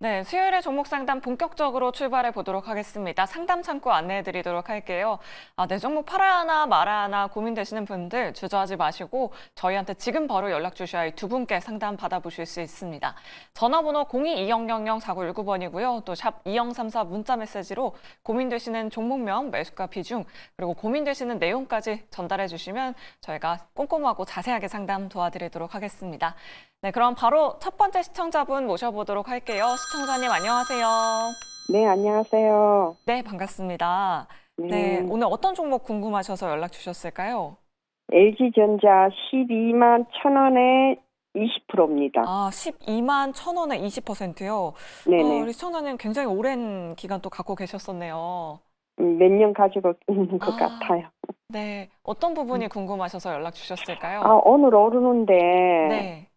네, 수요일에 종목 상담 본격적으로 출발해 보도록 하겠습니다. 상담 창구 안내해 드리도록 할게요. 내 종목 팔아야 하나 말아야 하나 고민되시는 분들 주저하지 마시고 저희한테 지금 바로 연락 주셔야 이 두 분께 상담 받아보실 수 있습니다. 전화번호 02-2000-4919번이고요. 또 샵 2034 문자 메시지로 고민되시는 종목명, 매수가 비중, 그리고 고민되시는 내용까지 전달해 주시면 저희가 꼼꼼하고 자세하게 상담 도와드리도록 하겠습니다. 네, 그럼 바로 첫 번째 시청자분 모셔보도록 할게요. 시청자님 안녕하세요. 네, 안녕하세요. 네, 반갑습니다. 네, 오늘 어떤 종목 궁금하셔서 연락 주셨을까요? LG전자 12만 1,000원에 20%입니다. 12만 1,000원에 20%요? 네네. 우리 시청자님 굉장히 오랜 기간 또 갖고 계셨었네요. 몇 년 가지고 있는 것 같아요. 네, 어떤 부분이 궁금하셔서 연락 주셨을까요? 오늘 오르는데, 네.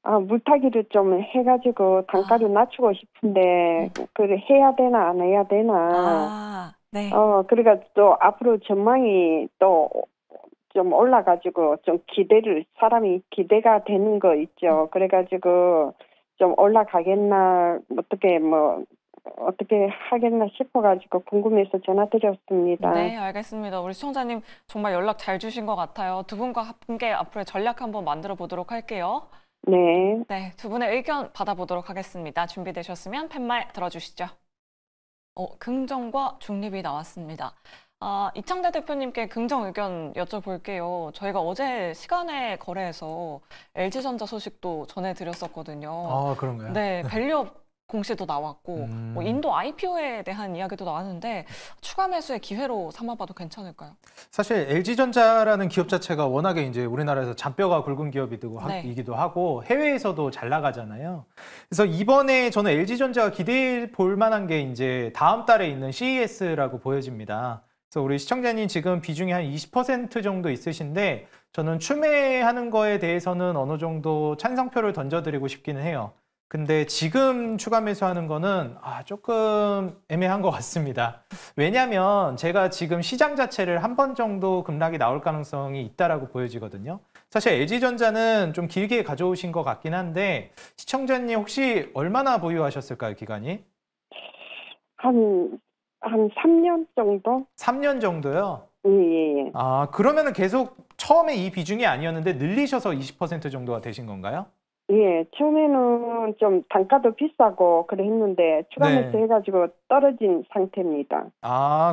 물타기를 좀 해가지고 단가를 낮추고 싶은데, 그래 해야 되나 안 해야 되나. 네. 그러니까 또 앞으로 전망이 또 좀 올라가지고 좀 사람이 기대가 되는 거 있죠. 그래가지고 좀 올라가겠나, 어떻게 하겠나 싶어가지고 궁금해서 전화드렸습니다. 네, 알겠습니다. 우리 시청자님 정말 연락 잘 주신 것 같아요. 두 분과 함께 앞으로의 전략 한번 만들어 보도록 할게요. 네. 네, 두 분의 의견 받아보도록 하겠습니다. 준비되셨으면 팻말 들어주시죠. 긍정과 중립이 나왔습니다. 이창대 대표님께 긍정 의견 여쭤볼게요. 저희가 어제 시간에 거래해서 LG전자 소식도 전해드렸었거든요. 그런가요? 네, 밸류업 공시도 나왔고 인도 IPO에 대한 이야기도 나왔는데 추가 매수의 기회로 삼아봐도 괜찮을까요? 사실 LG전자라는 기업 자체가 워낙에 이제 우리나라에서 잔뼈가 굵은 기업이기도 하고 해외에서도 잘 나가잖아요. 그래서 이번에 저는 LG전자가 기대해 볼 만한 게 이제 다음 달에 있는 CES라고 보여집니다. 그래서 우리 시청자님 지금 비중이 한 20% 정도 있으신데 저는 추매하는 거에 대해서는 어느 정도 찬성표를 던져드리고 싶기는 해요. 근데 지금 추가 매수하는 거는 조금 애매한 것 같습니다. 왜냐하면 제가 지금 시장 자체를 한 번 정도 급락이 나올 가능성이 있다라고 보여지거든요. 사실 LG전자는 좀 길게 가져오신 것 같긴 한데 시청자님 혹시 얼마나 보유하셨을까요, 기간이? 한 3년 정도? 3년 정도요? 예. 그러면은 계속 처음에 이 비중이 아니었는데 늘리셔서 20% 정도가 되신 건가요? 예, 처음에는 좀 단가도 비싸고 그래 했는데 추가 매수 해가지고 떨어진 상태입니다.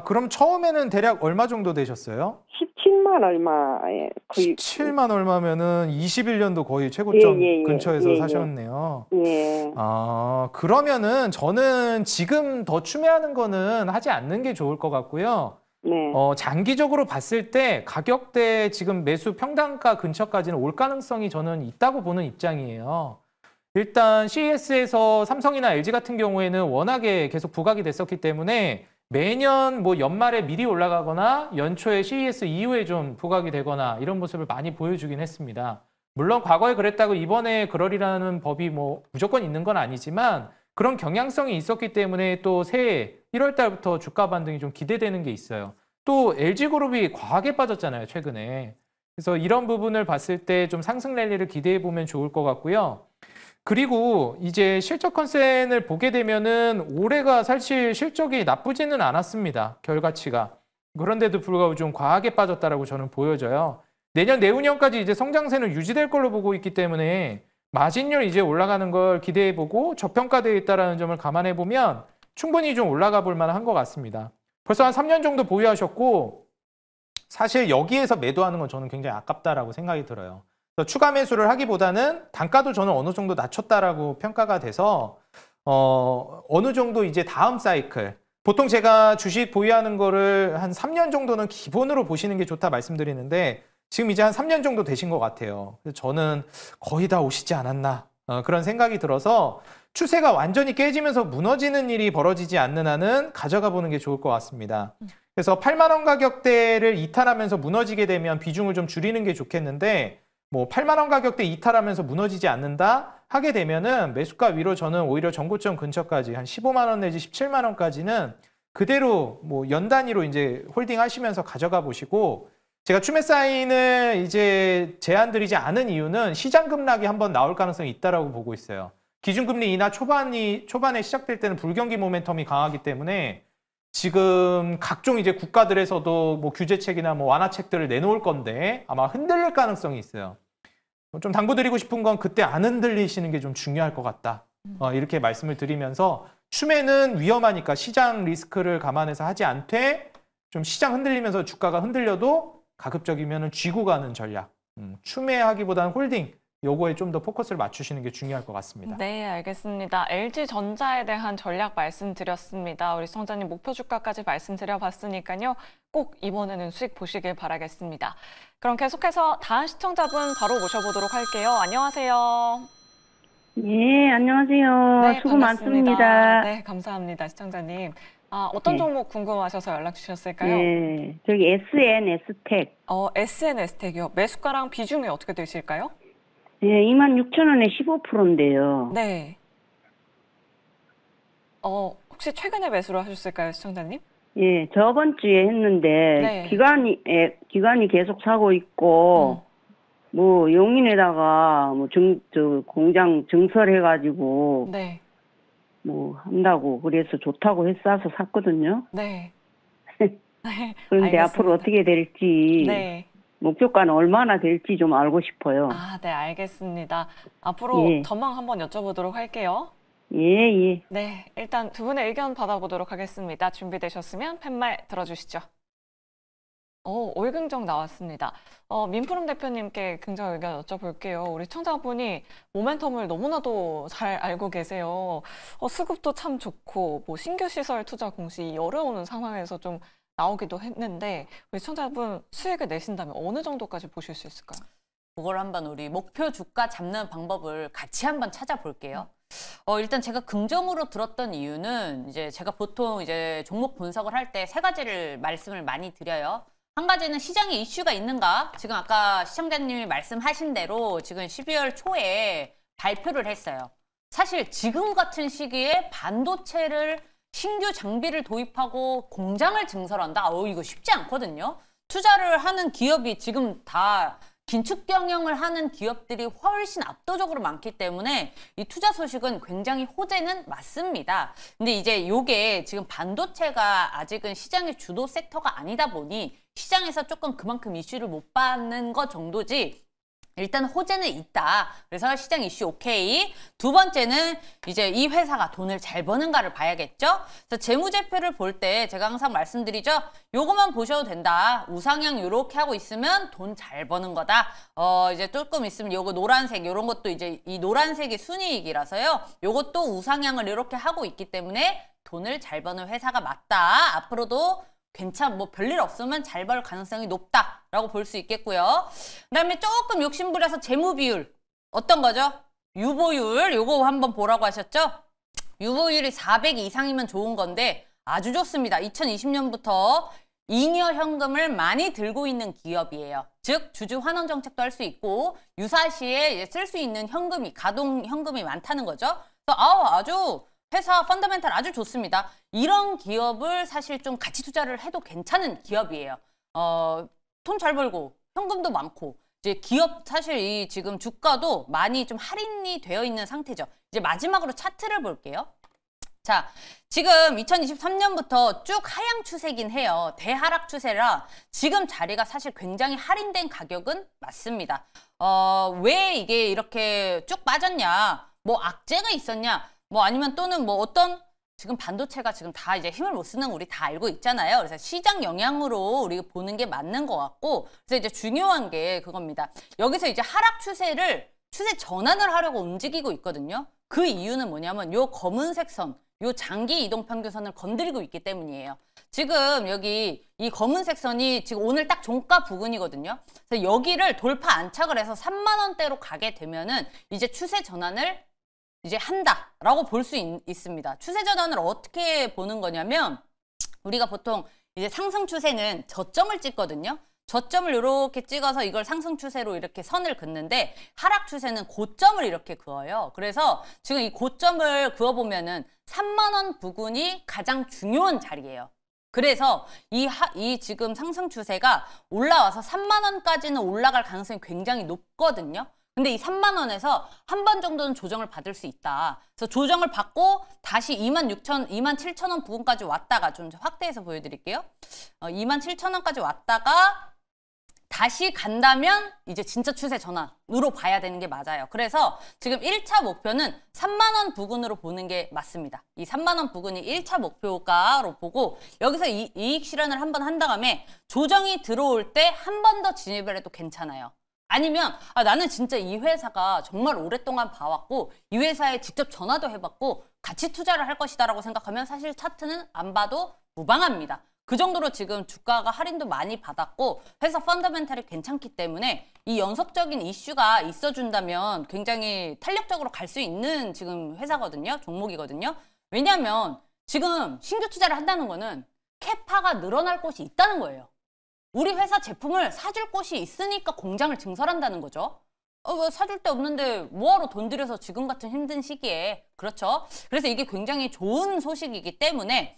그럼 처음에는 대략 얼마 정도 되셨어요? 17만 얼마에 거의. 17만 얼마면은 21년도 거의 최고점 근처에서 사셨네요. 예. 그러면은 저는 지금 더 추매하는 거는 하지 않는 게 좋을 것 같고요. 네. 장기적으로 봤을 때 가격대 지금 매수 평단가 근처까지는 올 가능성이 저는 있다고 보는 입장이에요. 일단 CES에서 삼성이나 LG 같은 경우에는 워낙에 계속 부각이 됐었기 때문에 매년 뭐 연말에 미리 올라가거나 연초에 CES 이후에 좀 부각이 되거나 이런 모습을 많이 보여주긴 했습니다. 물론 과거에 그랬다고 이번에 그러리라는 법이 뭐 무조건 있는 건 아니지만 그런 경향성이 있었기 때문에 또 새해 1월 달부터 주가 반등이 좀 기대되는 게 있어요. 또 LG그룹이 과하게 빠졌잖아요, 최근에. 그래서 이런 부분을 봤을 때 좀 상승 랠리를 기대해 보면 좋을 것 같고요. 그리고 이제 실적 컨센을 보게 되면은 올해가 사실 실적이 나쁘지는 않았습니다, 결과치가. 그런데도 불구하고 좀 과하게 빠졌다라고 저는 보여져요. 내년, 내후년까지 이제 성장세는 유지될 걸로 보고 있기 때문에 마진율 이제 올라가는 걸 기대해보고 저평가되어 있다는 점을 감안해보면 충분히 좀 올라가 볼 만한 것 같습니다. 벌써 한 3년 정도 보유하셨고 사실 여기에서 매도하는 건 저는 굉장히 아깝다라고 생각이 들어요. 그래서 추가 매수를 하기보다는 단가도 저는 어느 정도 낮췄다라고 평가가 돼서 어느 정도 이제 다음 사이클 보통 제가 주식 보유하는 거를 한 3년 정도는 기본으로 보시는 게 좋다 말씀드리는데 지금 이제 한 3년 정도 되신 것 같아요. 그래서 저는 거의 다 오시지 않았나 그런 생각이 들어서 추세가 완전히 깨지면서 무너지는 일이 벌어지지 않는 한은 가져가 보는 게 좋을 것 같습니다. 그래서 8만 원 가격대를 이탈하면서 무너지게 되면 비중을 좀 줄이는 게 좋겠는데 뭐 8만 원 가격대 이탈하면서 무너지지 않는다 하게 되면은 매수가 위로 저는 오히려 전고점 근처까지 한 15만 원 내지 17만 원까지는 그대로 뭐 연 단위로 이제 홀딩 하시면서 가져가 보시고 제가 추매 사인을 이제 제안 드리지 않은 이유는 시장 급락이 한번 나올 가능성이 있다라고 보고 있어요. 기준금리 인하 초반에 시작될 때는 불경기 모멘텀이 강하기 때문에 지금 각종 이제 국가들에서도 뭐 규제책이나 뭐 완화책들을 내놓을 건데 아마 흔들릴 가능성이 있어요. 좀 당부드리고 싶은 건 그때 안 흔들리시는 게 좀 중요할 것 같다. 이렇게 말씀을 드리면서 추매는 위험하니까 시장 리스크를 감안해서 하지 않되 좀 시장 흔들리면서 주가가 흔들려도 가급적이면 쥐고 가는 전략. 추매하기보다는 홀딩. 요거에 좀 더 포커스를 맞추시는 게 중요할 것 같습니다. 네, 알겠습니다. LG전자에 대한 전략 말씀드렸습니다. 우리 시청자님 목표 주가까지 말씀드려봤으니까요. 꼭 이번에는 수익 보시길 바라겠습니다. 그럼 계속해서 다음 시청자분 바로 모셔보도록 할게요. 안녕하세요. 예, 안녕하세요. 네, 수고 반갑습니다. 많습니다. 네, 감사합니다. 시청자님. 어떤 네. 종목 궁금하셔서 연락 주셨을까요? 예, 저기 SNS텍. SNS텍이요. 매수가랑 비중이 어떻게 되실까요? 예, 26,000원에 15%인데요. 네. 혹시 최근에 매수를 하셨을까요, 시청자님? 예, 저번 주에 했는데, 네. 기관이 계속 사고 있고, 뭐, 용인에다가, 공장 증설해가지고, 네. 뭐, 한다고, 그래서 좋다고 해서 샀거든요. 네. 그런데 알겠습니다. 앞으로 어떻게 될지, 네. 목표가는 얼마나 될지 좀 알고 싶어요. 네, 알겠습니다. 앞으로 예. 전망 한번 여쭤보도록 할게요. 예, 예. 네, 일단 두 분의 의견 받아보도록 하겠습니다. 준비되셨으면 팻말 들어주시죠. 오일긍정 나왔습니다. 민프롬 대표님께 긍정 의견 여쭤볼게요. 우리 청자분이 모멘텀을 너무나도 잘 알고 계세요. 수급도 참 좋고, 뭐 신규 시설 투자 공시 어려운 상황에서 좀 나오기도 했는데, 우리 청자분 수익을 내신다면 어느 정도까지 보실 수 있을까요? 그걸 한번 우리 목표 주가 잡는 방법을 같이 한번 찾아볼게요. 일단 제가 긍정으로 들었던 이유는 이제 제가 보통 이제 종목 분석을 할 때 세 가지를 말씀을 많이 드려요. 한 가지는 시장에 이슈가 있는가? 지금 아까 시청자님이 말씀하신 대로 지금 12월 초에 발표를 했어요. 사실 지금 같은 시기에 반도체를 신규 장비를 도입하고 공장을 증설한다? 이거 쉽지 않거든요. 투자를 하는 기업이 지금 다 긴축 경영을 하는 기업들이 훨씬 압도적으로 많기 때문에 이 투자 소식은 굉장히 호재는 맞습니다. 근데 이제 요게 지금 반도체가 아직은 시장의 주도 섹터가 아니다 보니 시장에서 조금 그만큼 이슈를 못 받는 것 정도지 일단 호재는 있다. 그래서 시장 이슈 오케이. 두 번째는 이제 이 회사가 돈을 잘 버는가를 봐야겠죠. 그래서 재무제표를 볼 때 제가 항상 말씀드리죠. 요거만 보셔도 된다. 우상향 요렇게 하고 있으면 돈 잘 버는 거다. 이제 조금 있으면 요거 노란색 요런 것도 이제 이 노란색이 순이익이라서요. 요것도 우상향을 이렇게 하고 있기 때문에 돈을 잘 버는 회사가 맞다. 앞으로도 뭐 별일 없으면 잘 벌 가능성이 높다라고 볼 수 있겠고요. 그다음에 조금 욕심부려서 재무 비율 어떤 거죠? 유보율 요거 한번 보라고 하셨죠? 유보율이 400 이상이면 좋은 건데 아주 좋습니다. 2020년부터 잉여 현금을 많이 들고 있는 기업이에요. 즉 주주 환원 정책도 할 수 있고 유사시에 쓸 수 있는 현금이 가동 현금이 많다는 거죠. 그래서 아주 회사 펀더멘탈 아주 좋습니다. 이런 기업을 사실 좀 같이 투자를 해도 괜찮은 기업이에요. 돈 잘 벌고 현금도 많고 이제 기업 사실 이 지금 주가도 많이 좀 할인이 되어 있는 상태죠. 이제 마지막으로 차트를 볼게요. 자, 지금 2023년부터 쭉 하향 추세긴 해요. 대하락 추세라 지금 자리가 사실 굉장히 할인된 가격은 맞습니다. 왜 이게 이렇게 쭉 빠졌냐? 뭐 악재가 있었냐? 뭐 아니면 또는 뭐 어떤 지금 반도체가 지금 다 이제 힘을 못 쓰는 거 우리 다 알고 있잖아요. 그래서 시장 영향으로 우리가 보는 게 맞는 것 같고 그래서 이제 중요한 게 그겁니다. 여기서 이제 하락 추세 전환을 하려고 움직이고 있거든요. 그 이유는 뭐냐면 요 검은색 선, 요 장기 이동 평균선을 건드리고 있기 때문이에요. 지금 여기 이 검은색 선이 지금 오늘 딱 종가 부근이거든요. 그래서 여기를 돌파 안착을 해서 3만 원대로 가게 되면은 이제 추세 전환을 이제 한다라고 볼 수 있습니다. 추세 전환을 어떻게 보는 거냐면 우리가 보통 이제 상승 추세는 저점을 찍거든요. 저점을 이렇게 찍어서 이걸 상승 추세로 이렇게 선을 긋는데 하락 추세는 고점을 이렇게 그어요. 그래서 지금 이 고점을 그어보면은 3만 원 부근이 가장 중요한 자리예요. 그래서 이 지금 상승 추세가 올라와서 3만 원까지는 올라갈 가능성이 굉장히 높거든요. 근데 이 3만 원에서 한 번 정도는 조정을 받을 수 있다. 그래서 조정을 받고 다시 27,000원 부근까지 왔다가 좀 확대해서 보여드릴게요. 27,000원까지 왔다가 다시 간다면 이제 진짜 추세 전환으로 봐야 되는 게 맞아요. 그래서 지금 1차 목표는 3만 원 부근으로 보는 게 맞습니다. 이 3만 원 부근이 1차 목표가로 보고 여기서 이익 실현을 한번 한 다음에 조정이 들어올 때 한 번 더 진입을 해도 괜찮아요. 아니면 나는 진짜 이 회사가 정말 오랫동안 봐왔고 이 회사에 직접 전화도 해봤고 같이 투자를 할 것이다라고 생각하면 사실 차트는 안 봐도 무방합니다. 그 정도로 지금 주가가 할인도 많이 받았고 회사 펀더멘탈이 괜찮기 때문에 이 연속적인 이슈가 있어준다면 굉장히 탄력적으로 갈 수 있는 지금 회사거든요. 종목이거든요. 왜냐하면 지금 신규 투자를 한다는 거는 캐파가 늘어날 곳이 있다는 거예요. 우리 회사 제품을 사줄 곳이 있으니까 공장을 증설한다는 거죠. 왜 사줄 데 없는데 뭐하러 돈 들여서 지금 같은 힘든 시기에. 그렇죠. 그래서 이게 굉장히 좋은 소식이기 때문에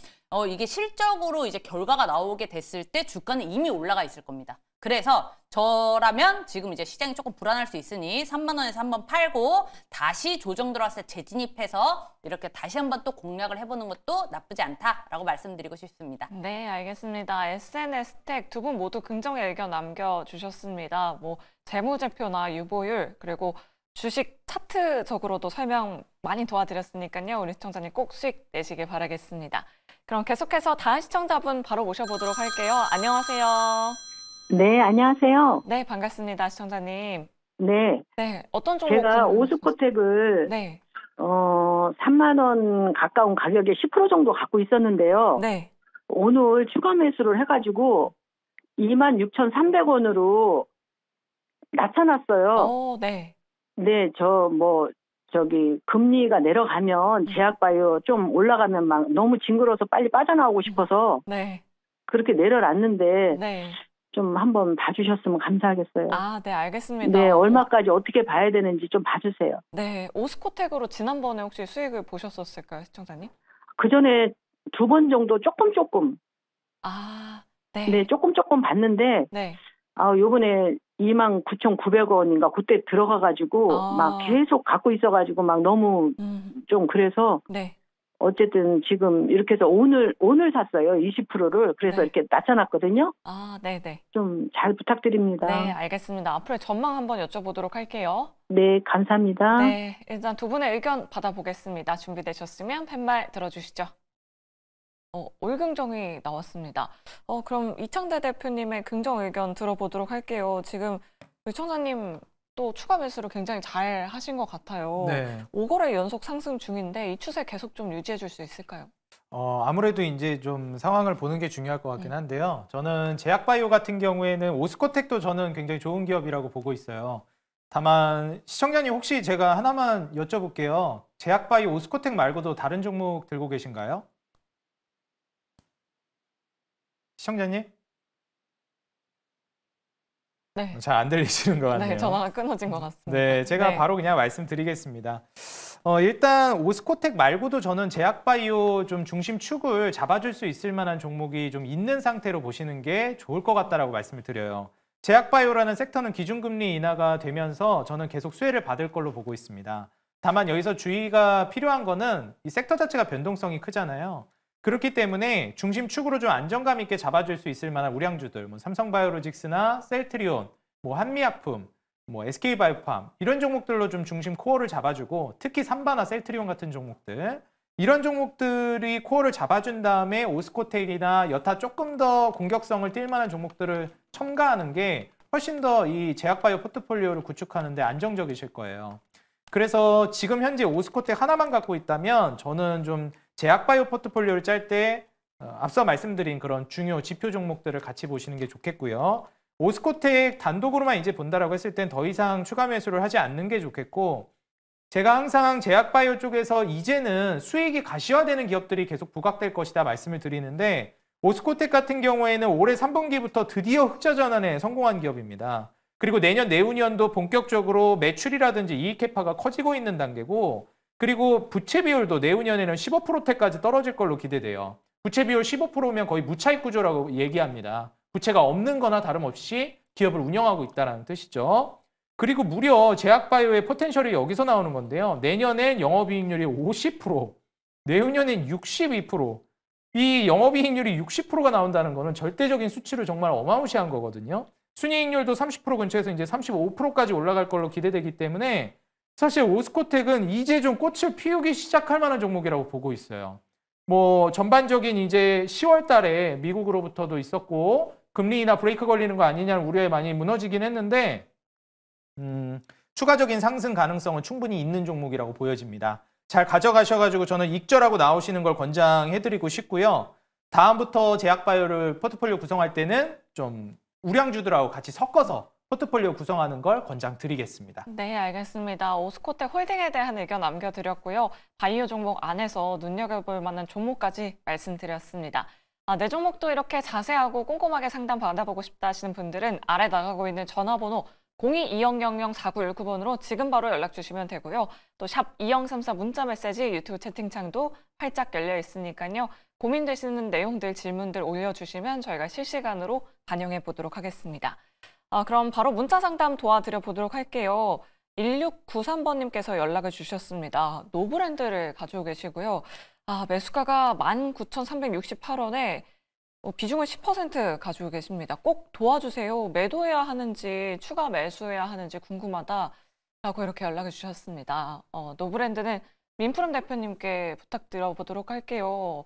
이게 실적으로 이제 결과가 나오게 됐을 때 주가는 이미 올라가 있을 겁니다. 그래서 저라면 지금 이제 시장이 조금 불안할 수 있으니 3만 원에서 한번 팔고 다시 조정 들어왔을 때 재진입해서 이렇게 다시 한번 또 공략을 해보는 것도 나쁘지 않다라고 말씀드리고 싶습니다. 네, 알겠습니다. SNS 텍 두 분 모두 긍정의 의견 남겨주셨습니다. 뭐 재무제표나 유보율 그리고 주식 차트적으로도 설명 많이 도와드렸으니까요. 우리 시청자님 꼭 수익 내시길 바라겠습니다. 그럼 계속해서 다음 시청자분 바로 모셔보도록 할게요. 안녕하세요. 네, 안녕하세요. 네, 반갑습니다. 시청자님. 네, 네, 어떤 종목 제가 궁금하셨어요? 오스코텍을 네, 3만 원 가까운 가격에 10% 정도 갖고 있었는데요. 네. 오늘 추가 매수를 해가지고 26,300원으로 낮춰놨어요. 네. 네, 금리가 내려가면 제약바이오 좀 올라가면 막 너무 징그러워서 빨리 빠져나오고 싶어서 네. 그렇게 내려놨는데 네. 좀 한번 봐주셨으면 감사하겠어요. 네, 알겠습니다. 네, 얼마까지 어떻게 봐야 되는지 좀 봐주세요. 네, 오스코텍으로 지난번에 혹시 수익을 보셨었을까요, 시청자님? 그 전에 2번 정도 조금. 네. 네, 조금 봤는데, 네. 요번에 29,900원인가 그때 들어가가지고, 막 계속 갖고 있어가지고, 막 너무 좀 그래서, 네. 어쨌든 지금 이렇게 해서 오늘 샀어요. 20%를. 그래서 네. 이렇게 낮춰놨거든요. 네네. 좀 잘 부탁드립니다. 네, 알겠습니다. 앞으로의 전망 한번 여쭤보도록 할게요. 네, 감사합니다. 네, 일단 두 분의 의견 받아보겠습니다. 준비되셨으면 팻말 들어주시죠. 올긍정이 나왔습니다. 그럼 이창대 대표님의 긍정 의견 들어보도록 할게요. 지금 시청자님 또 추가 매수를 굉장히 잘 하신 것 같아요. 네. 5거래 연속 상승 중인데 이 추세 계속 좀 유지해 줄 수 있을까요? 아무래도 이제 좀 상황을 보는 게 중요할 것 같긴 한데요. 저는 제약바이오 같은 경우에는 오스코텍도 저는 굉장히 좋은 기업이라고 보고 있어요. 다만 시청자님 혹시 제가 하나만 여쭤볼게요. 제약바이오 오스코텍 말고도 다른 종목 들고 계신가요? 시청자님? 네. 잘 안 들리시는 것 같네요. 네, 전화가 끊어진 것 같습니다. 네, 제가 바로 그냥 말씀드리겠습니다. 일단 오스코텍 말고도 저는 제약바이오 좀 중심축을 잡아줄 수 있을 만한 종목이 좀 있는 상태로 보시는 게 좋을 것 같다라고 말씀을 드려요. 제약바이오라는 섹터는 기준금리 인하가 되면서 저는 계속 수혜를 받을 걸로 보고 있습니다. 다만 여기서 주의가 필요한 거는 이 섹터 자체가 변동성이 크잖아요. 그렇기 때문에 중심축으로 좀 안정감 있게 잡아줄 수 있을 만한 우량주들, 뭐 삼성바이오로직스나 셀트리온, 뭐 한미약품, 뭐 SK바이오팜 이런 종목들로 좀 중심 코어를 잡아주고 특히 삼바나 셀트리온 같은 종목들 이런 종목들이 코어를 잡아준 다음에 오스코텍이나 여타 조금 더 공격성을 띌 만한 종목들을 첨가하는 게 훨씬 더 이 제약바이오 포트폴리오를 구축하는 데 안정적이실 거예요. 그래서 지금 현재 오스코텍 하나만 갖고 있다면 저는 좀 제약바이오 포트폴리오를 짤 때 앞서 말씀드린 그런 중요 지표 종목들을 같이 보시는 게 좋겠고요. 오스코텍 단독으로만 이제 본다라고 했을 땐 더 이상 추가 매수를 하지 않는 게 좋겠고 제가 항상 제약바이오 쪽에서 이제는 수익이 가시화되는 기업들이 계속 부각될 것이다 말씀을 드리는데 오스코텍 같은 경우에는 올해 3분기부터 드디어 흑자 전환에 성공한 기업입니다. 그리고 내년 내후년도 본격적으로 매출이라든지 이익 캐파가 커지고 있는 단계고 그리고 부채 비율도 내후년에는 15%대까지 떨어질 걸로 기대돼요. 부채 비율 15%면 거의 무차익 구조라고 얘기합니다. 부채가 없는 거나 다름없이 기업을 운영하고 있다는 뜻이죠. 그리고 무려 제약바이오의 포텐셜이 여기서 나오는 건데요. 내년엔 영업이익률이 50%, 내후년엔 62%. 이 영업이익률이 60%가 나온다는 거는 절대적인 수치로 정말 어마무시한 거거든요. 순이익률도 30% 근처에서 이제 35%까지 올라갈 걸로 기대되기 때문에 사실 오스코텍은 이제 좀 꽃을 피우기 시작할 만한 종목이라고 보고 있어요. 뭐 전반적인 이제 10월 달에 미국으로부터도 있었고 금리 인하 브레이크 걸리는 거 아니냐는 우려에 많이 무너지긴 했는데 추가적인 상승 가능성은 충분히 있는 종목이라고 보여집니다. 잘 가져가셔가지고 저는 익절하고 나오시는 걸 권장해드리고 싶고요. 다음부터 제약바이오를 포트폴리오 구성할 때는 좀 우량주들하고 같이 섞어서 포트폴리오 구성하는 걸 권장드리겠습니다. 네, 알겠습니다. 오스코텍 홀딩에 대한 의견 남겨드렸고요. 바이오 종목 안에서 눈여겨볼 만한 종목까지 말씀드렸습니다. 내 종목도 이렇게 자세하고 꼼꼼하게 상담 받아보고 싶다 하시는 분들은 아래 나가고 있는 전화번호 02-2000-4919번으로 지금 바로 연락 주시면 되고요. 또 샵 2034 문자 메시지 유튜브 채팅창도 활짝 열려 있으니까요. 고민되시는 내용들, 질문들 올려주시면 저희가 실시간으로 반영해 보도록 하겠습니다. 그럼 바로 문자 상담 도와드려 보도록 할게요. 1693번님께서 연락을 주셨습니다. 노브랜드를 가지고 계시고요. 매수가가 19,368원에 비중을 10% 가지고 계십니다. 꼭 도와주세요. 매도해야 하는지 추가 매수해야 하는지 궁금하다라고 이렇게 연락을 주셨습니다. 노브랜드는 민프롬 대표님께 부탁드려 보도록 할게요.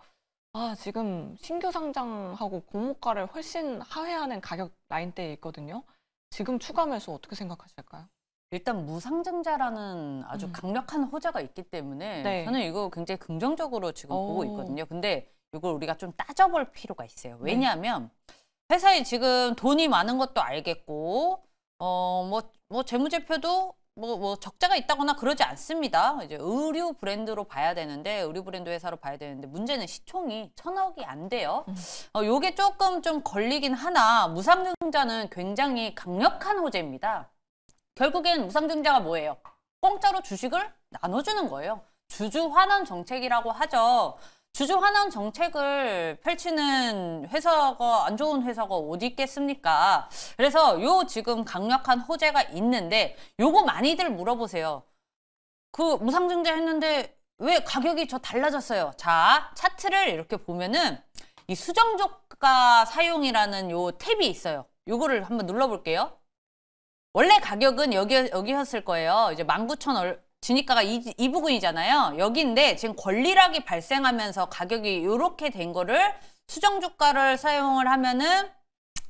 지금 신규 상장하고 공모가를 훨씬 하회하는 가격 라인대에 있거든요. 지금 추가 매수 어떻게 생각하실까요? 일단 무상증자라는 아주 강력한 호재가 있기 때문에 네. 저는 이거 굉장히 긍정적으로 지금 보고 있거든요. 근데 이걸 우리가 좀 따져볼 필요가 있어요. 왜냐하면 회사에 지금 돈이 많은 것도 알겠고, 뭐 재무제표도 뭐 적자가 있다거나 그러지 않습니다. 이제 의류 브랜드로 봐야 되는데, 의류 브랜드 회사로 봐야 되는데, 문제는 시총이 1,000억이 안 돼요. 요게 조금 좀 걸리긴 하나, 무상증자는 굉장히 강력한 호재입니다. 결국엔 무상증자가 뭐예요? 공짜로 주식을 나눠주는 거예요. 주주환원 정책이라고 하죠. 주주환원 정책을 펼치는 회사가 안 좋은 회사가 어디 있겠습니까? 그래서 요 지금 강력한 호재가 있는데 요거 많이들 물어보세요. 그 무상증자 했는데 왜 가격이 저 달라졌어요? 자, 차트를 이렇게 보면은 이 수정주가 사용이라는 요 탭이 있어요. 요거를 한번 눌러볼게요. 원래 가격은 여기였을 거예요. 이제 19,000원 진입가가 이 부분이잖아요. 여기인데 지금 권리락이 발생하면서 가격이 이렇게 된 거를 수정주가를 사용을 하면은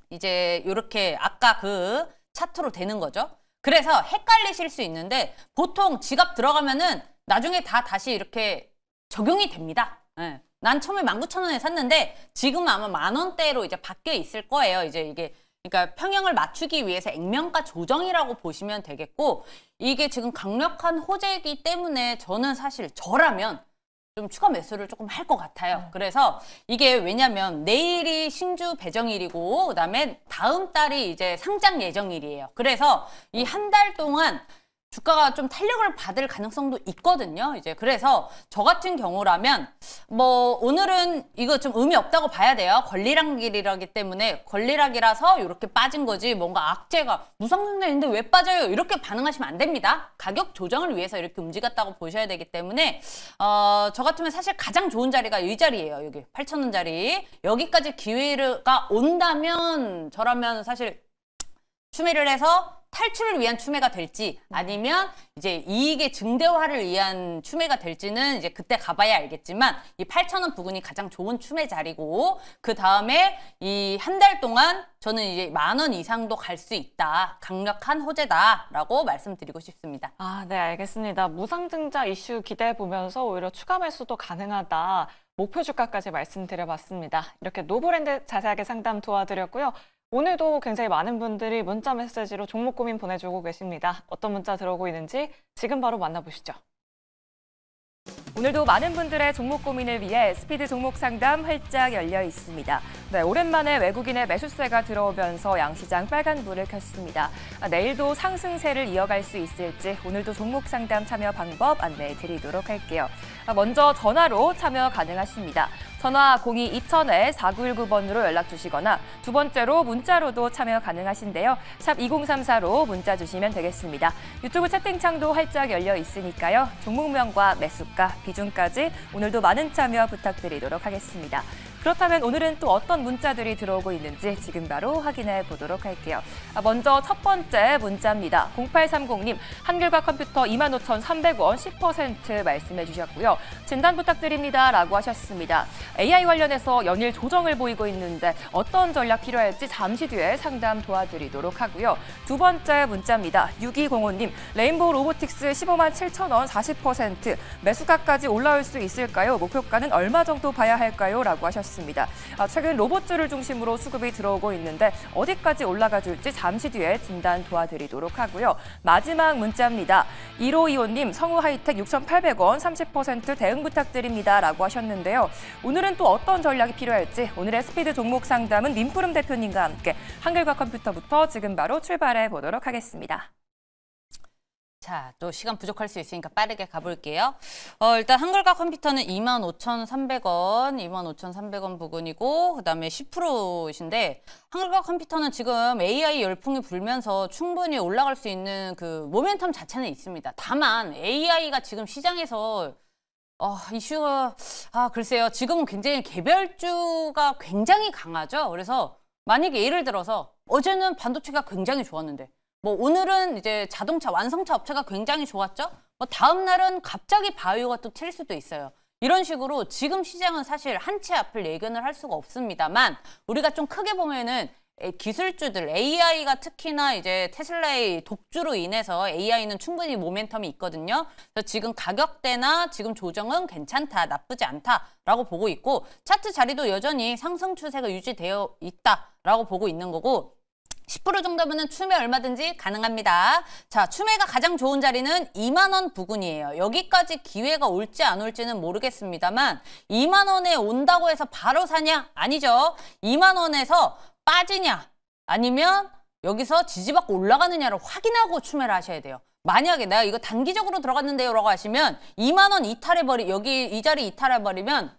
이제 이렇게 아까 그 차트로 되는 거죠. 그래서 헷갈리실 수 있는데 보통 지갑 들어가면은 나중에 다 다시 이렇게 적용이 됩니다. 네. 난 처음에 19,000원에 샀는데 지금은 아마 10,000원대로 이제 바뀌어 있을 거예요. 이제 이게 그러니까 평형을 맞추기 위해서 액면가 조정이라고 보시면 되겠고, 이게 지금 강력한 호재이기 때문에 저는 사실 저라면 좀 추가 매수를 조금 할 것 같아요. 그래서 이게 왜냐면 내일이 신주 배정일이고 그다음에 다음 달이 이제 상장 예정일이에요. 그래서 이 한 달 동안 주가가 좀 탄력을 받을 가능성도 있거든요. 이제 그래서 저 같은 경우라면 뭐 오늘은 이거 좀 의미 없다고 봐야 돼요. 권리락이라기 때문에 권리락이라서 이렇게 빠진 거지 뭔가 악재가 무상증자인데 왜 빠져요? 이렇게 반응하시면 안 됩니다. 가격 조정을 위해서 이렇게 움직였다고 보셔야 되기 때문에 저 같으면 사실 가장 좋은 자리가 이 자리예요. 여기 8,000원짜리. 여기까지 기회가 온다면 저라면 사실 추매를 해서 탈출을 위한 추매가 될지 아니면 이제 이익의 증대화를 위한 추매가 될지는 이제 그때 가봐야 알겠지만 이 8,000원 부근이 가장 좋은 추매 자리고 그 다음에 이 한 달 동안 저는 이제 10,000원 이상도 갈 수 있다. 강력한 호재다라고 말씀드리고 싶습니다. 네, 알겠습니다. 무상증자 이슈 기대해 보면서 오히려 추가 매수도 가능하다. 목표 주가까지 말씀드려봤습니다. 이렇게 노브랜드 자세하게 상담 도와드렸고요. 오늘도 굉장히 많은 분들이 문자 메시지로 종목 고민 보내주고 계십니다. 어떤 문자 들어오고 있는지 지금 바로 만나보시죠. 오늘도 많은 분들의 종목 고민을 위해 스피드 종목 상담 활짝 열려 있습니다. 네, 오랜만에 외국인의 매수세가 들어오면서 양시장 빨간불을 켰습니다. 내일도 상승세를 이어갈 수 있을지 오늘도 종목 상담 참여 방법 안내해 드리도록 할게요. 먼저 전화로 참여 가능하십니다. 전화 02-2000-4919번으로 연락 주시거나 두 번째로 문자로도 참여 가능하신데요. 샵 2034로 문자 주시면 되겠습니다. 유튜브 채팅창도 활짝 열려 있으니까요. 종목명과 매수가, 비중까지 오늘도 많은 참여 부탁드리도록 하겠습니다. 그렇다면 오늘은 또 어떤 문자들이 들어오고 있는지 지금 바로 확인해 보도록 할게요. 먼저 첫 번째 문자입니다. 0830님, 한글과 컴퓨터 25,300원 10% 말씀해 주셨고요. 진단 부탁드립니다 라고 하셨습니다. AI 관련해서 연일 조정을 보이고 있는데 어떤 전략 필요할지 잠시 뒤에 상담 도와드리도록 하고요. 두 번째 문자입니다. 6205님, 레인보우 로보틱스 157,000원 40% 매수가까지 올라올 수 있을까요? 목표가는 얼마 정도 봐야 할까요? 라고 하셨습니다. 최근 로봇주를 중심으로 수급이 들어오고 있는데 어디까지 올라가 줄지 잠시 뒤에 진단 도와드리도록 하고요. 마지막 문자입니다. 1525님, 성우하이텍 6,800원 30% 대응 부탁드립니다 라고 하셨는데요. 오늘은 또 어떤 전략이 필요할지 오늘의 스피드 종목 상담은 민푸름 대표님과 함께 한글과 컴퓨터부터 지금 바로 출발해 보도록 하겠습니다. 자, 또 시간 부족할 수 있으니까 빠르게 가볼게요. 일단 한글과 컴퓨터는 25,300원, 25,300원 부근이고 그다음에 10%이신데 한글과 컴퓨터는 지금 AI 열풍이 불면서 충분히 올라갈 수 있는 그 모멘텀 자체는 있습니다. 다만 AI가 지금 시장에서 이슈가 글쎄요. 지금은 굉장히 개별주가 굉장히 강하죠. 그래서 만약에 예를 들어서 어제는 반도체가 굉장히 좋았는데 뭐 오늘은 이제 자동차 완성차 업체가 굉장히 좋았죠. 뭐 다음 날은 갑자기 바이오가 또 튈 수도 있어요. 이런 식으로 지금 시장은 사실 한 치 앞을 예견을 할 수가 없습니다만 우리가 좀 크게 보면은 기술주들 AI가 특히나 이제 테슬라의 독주로 인해서 AI는 충분히 모멘텀이 있거든요. 그래서 지금 가격대나 지금 조정은 괜찮다, 나쁘지 않다라고 보고 있고 차트 자리도 여전히 상승 추세가 유지되어 있다라고 보고 있는 거고 10% 정도면 추매 얼마든지 가능합니다. 자, 추매가 가장 좋은 자리는 2만 원 부근이에요. 여기까지 기회가 올지 안 올지는 모르겠습니다만 2만 원에 온다고 해서 바로 사냐? 아니죠. 2만 원에서 빠지냐? 아니면 여기서 지지받고 올라가느냐를 확인하고 추매를 하셔야 돼요. 만약에 내가 이거 단기적으로 들어갔는데요 라고 하시면 2만 원 여기 이 자리 이탈해버리면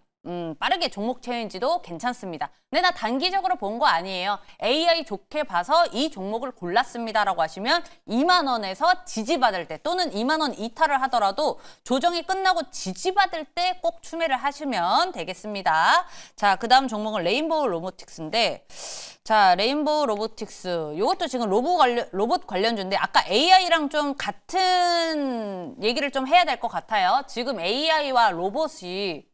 빠르게 종목 체인지도 괜찮습니다. 근데 나 단기적으로 본 거 아니에요. AI 좋게 봐서 이 종목을 골랐습니다라고 하시면 2만 원에서 지지받을 때 또는 2만 원 이탈을 하더라도 조정이 끝나고 지지받을 때 꼭 추매를 하시면 되겠습니다. 자, 그 다음 종목은 레인보우 로보틱스인데 자, 레인보우 로보틱스 이것도 지금 로봇 관련주인데 아까 AI랑 좀 같은 얘기를 좀 해야 될 것 같아요. 지금 AI와 로봇이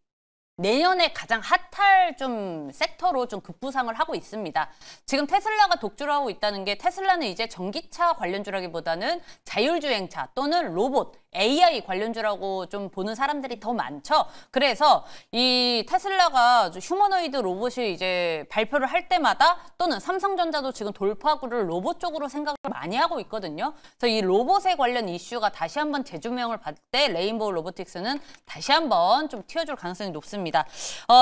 내년에 가장 핫할 좀 섹터로 좀 급부상을 하고 있습니다. 지금 테슬라가 독주를 하고 있다는 게 테슬라는 이제 전기차 관련주라기보다는 자율주행차 또는 로봇, AI 관련주라고 좀 보는 사람들이 더 많죠. 그래서 이 테슬라가 휴머노이드 로봇이 이제 발표를 할 때마다 또는 삼성전자도 지금 돌파구를 로봇 쪽으로 생각을 많이 하고 있거든요. 그래서 이 로봇에 관련 이슈가 다시 한번 재조명을 받을 때 레인보우 로보틱스는 다시 한번 좀 튀어줄 가능성이 높습니다.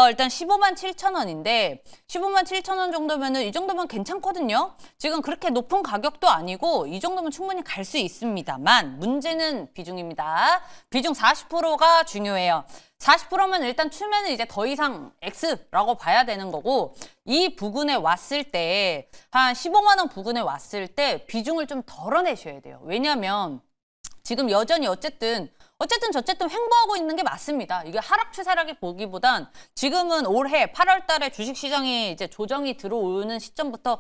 일단 157,000원인데 157,000원 정도면은 이 정도면 괜찮거든요. 지금 그렇게 높은 가격도 아니고 이 정도면 충분히 갈 수 있습니다만 문제는 비중입니다. 비중 40%가 중요해요. 40%면 일단 추매는 이제 더 이상 X라고 봐야 되는 거고 이 부근에 왔을 때 한 15만 원 부근에 왔을 때 비중을 좀 덜어내셔야 돼요. 왜냐하면 지금 여전히 어쨌든 저쨌든 횡보하고 있는 게 맞습니다. 이게 하락 추세라기 보기보단 지금은 올해 8월 달에 주식시장이 이제 조정이 들어오는 시점부터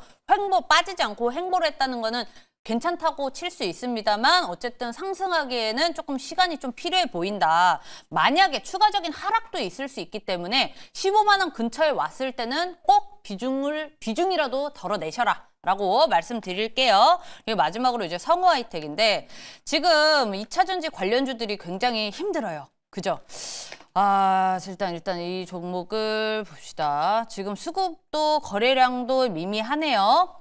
빠지지 않고 횡보를 했다는 거는 괜찮다고 칠 수 있습니다만 어쨌든 상승하기에는 조금 시간이 좀 필요해 보인다. 만약에 추가적인 하락도 있을 수 있기 때문에 15만 원 근처에 왔을 때는 꼭 비중이라도 덜어내셔라. 라고 말씀드릴게요. 그리고 마지막으로 이제 성우하이텍인데 지금 2차전지 관련주들이 굉장히 힘들어요. 그죠? 일단 이 종목을 봅시다. 지금 수급도 거래량도 미미하네요.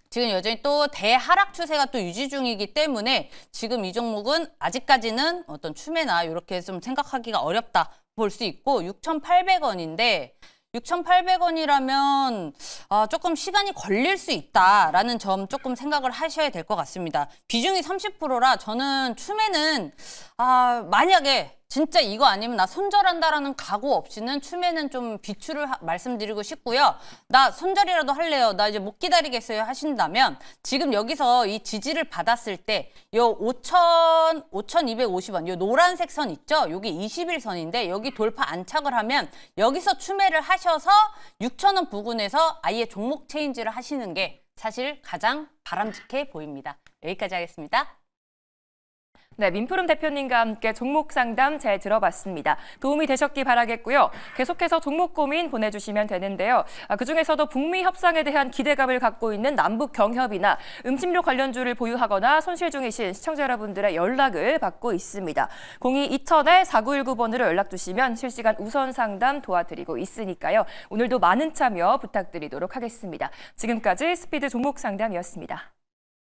지금 여전히 또 대하락 추세가 또 유지 중이기 때문에 지금 이 종목은 아직까지는 어떤 추매나 이렇게 좀 생각하기가 어렵다 볼 수 있고 6,800원인데 6,800원이라면 조금 시간이 걸릴 수 있다라는 점 조금 생각을 하셔야 될 것 같습니다. 비중이 30%라 저는 추매는 만약에 진짜 이거 아니면 나 손절한다라는 각오 없이는 추매는 좀 비추를 말씀드리고 싶고요. 나 손절이라도 할래요. 나 이제 못 기다리겠어요 하신다면 지금 여기서 이 지지를 받았을 때 요 5,250원 요 노란색 선 있죠? 요게 21선인데 여기 돌파 안착을 하면 여기서 추매를 하셔서 6,000원 부근에서 아예 종목 체인지를 하시는 게 사실 가장 바람직해 보입니다. 여기까지 하겠습니다. 네, 민푸름 대표님과 함께 종목 상담 잘 들어봤습니다. 도움이 되셨기 바라겠고요. 계속해서 종목 고민 보내주시면 되는데요. 그중에서도 북미 협상에 대한 기대감을 갖고 있는 남북 경협이나 음식료 관련주를 보유하거나 손실 중이신 시청자 여러분들의 연락을 받고 있습니다. 02-2000-4919번으로 연락 주시면 실시간 우선 상담 도와드리고 있으니까요. 오늘도 많은 참여 부탁드리도록 하겠습니다. 지금까지 스피드 종목 상담이었습니다.